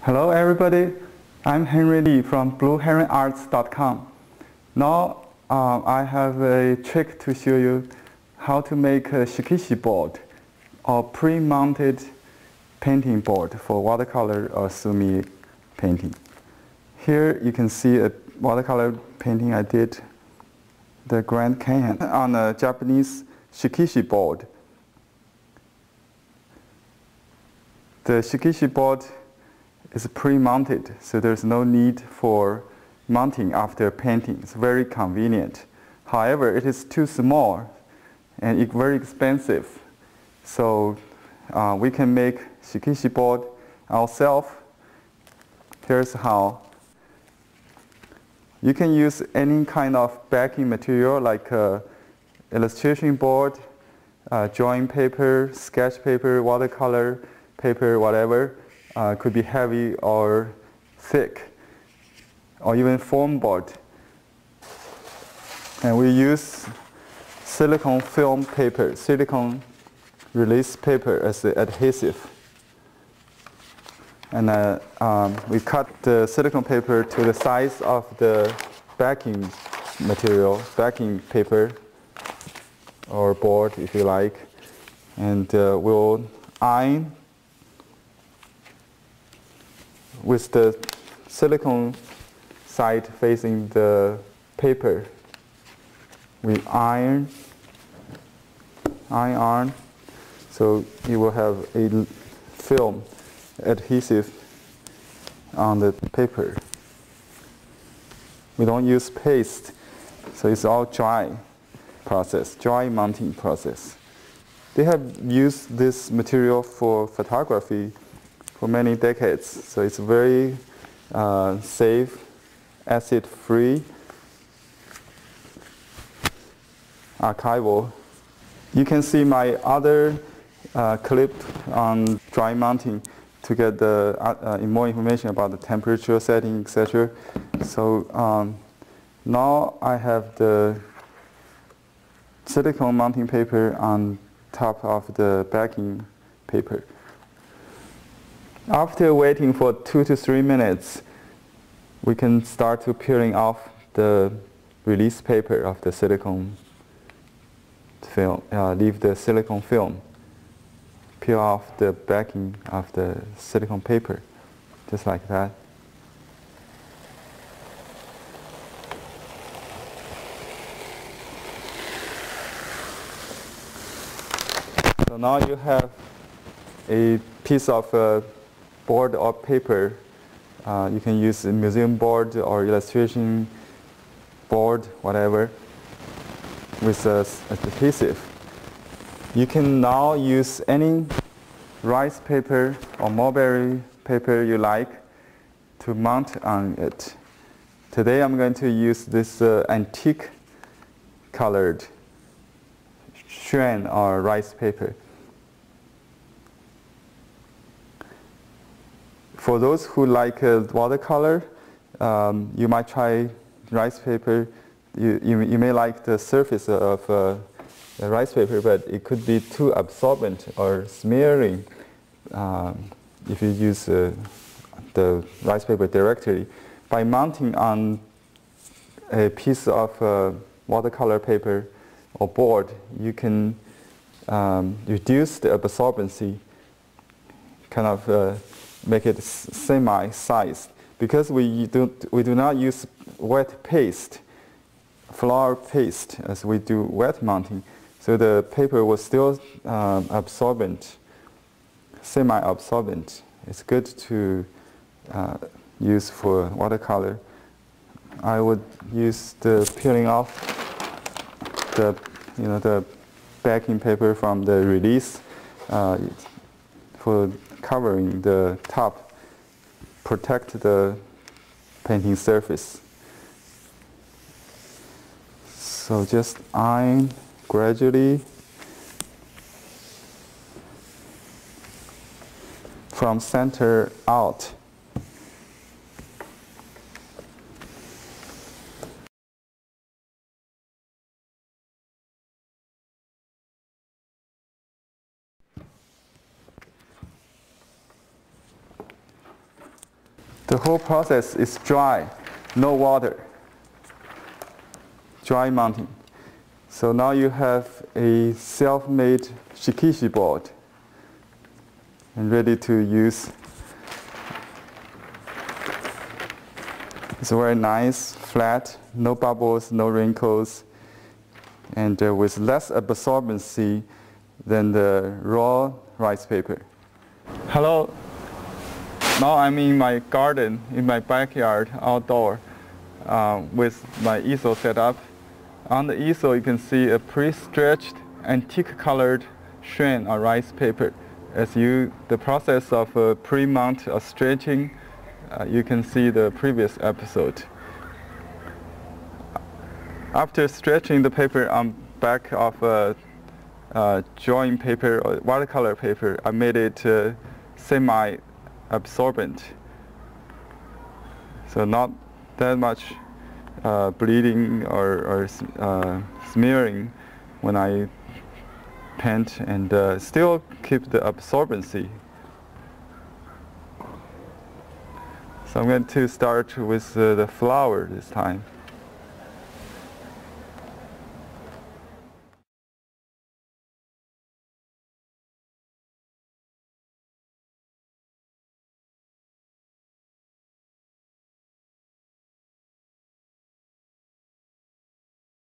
Hello everybody, I'm Henry Lee from blueheronarts.com. Now I have a trick to show you how to make a Shikishi board or pre-mounted painting board for watercolor or sumi painting. Here you can see a watercolor painting I did, the Grand Canyon, on a Japanese Shikishi board. The Shikishi board is pre-mounted, so there's no need for mounting after painting. It's very convenient. However, it is too small and very expensive. So we can make Shikishi board ourselves. Here's how. You can use any kind of backing material like illustration board, drawing paper, sketch paper, watercolor paper, whatever. Could be heavy or thick, or even foam board. And we use silicone film paper, silicone release paper as the adhesive. And we cut the silicone paper to the size of the backing material, backing paper or board if you like. And we'll iron with the silicone side facing the paper. We iron, so you will have a film adhesive on the paper. We don't use paste, so it's all dry process, dry mounting process. They have used this material for photography for many decades, so it's very safe, acid-free, archival. You can see my other clip on dry mounting to get the more information about the temperature setting, etc. So now I have the silicone mounting paper on top of the backing paper. After waiting for 2 to 3 minutes, we can start to peeling off the release paper of the silicone film. Leave the silicone film. Peel off the backing of the silicone paper, just like that. So now you have a piece of board or paper. You can use a museum board or illustration board, whatever, with adhesive. You can now use any rice paper or mulberry paper you like to mount on it. Today I'm going to use this antique colored shrine or rice paper. For those who like watercolor, you might try rice paper. You may like the surface of the rice paper, but it could be too absorbent or smearing if you use the rice paper directly. By mounting on a piece of watercolor paper or board, you can reduce the absorbency, kind of make it semi-sized. Because we do not use wet paste, flour paste, as we do wet mounting, so the paper was still absorbent, semi-absorbent. It's good to use for watercolor. I would use the peeling off the backing paper from the release for covering the top, protect the painting surface. So just iron gradually from center out. The whole process is dry, no water. Dry mounting. So now you have a self-made Shikishi board and ready to use. It's very nice, flat, no bubbles, no wrinkles, and with less absorbency than the raw rice paper. Hello. Now I'm in my garden, in my backyard, outdoor, with my easel set up. On the easel you can see a pre-stretched, antique-colored shrine on rice paper. As the process of pre-mount or stretching, you can see the previous episode. After stretching the paper on back of drawing paper or watercolor paper, I made it semi-absorbent. So not that much bleeding or smearing when I paint, and still keep the absorbency. So I'm going to start with the flower this time.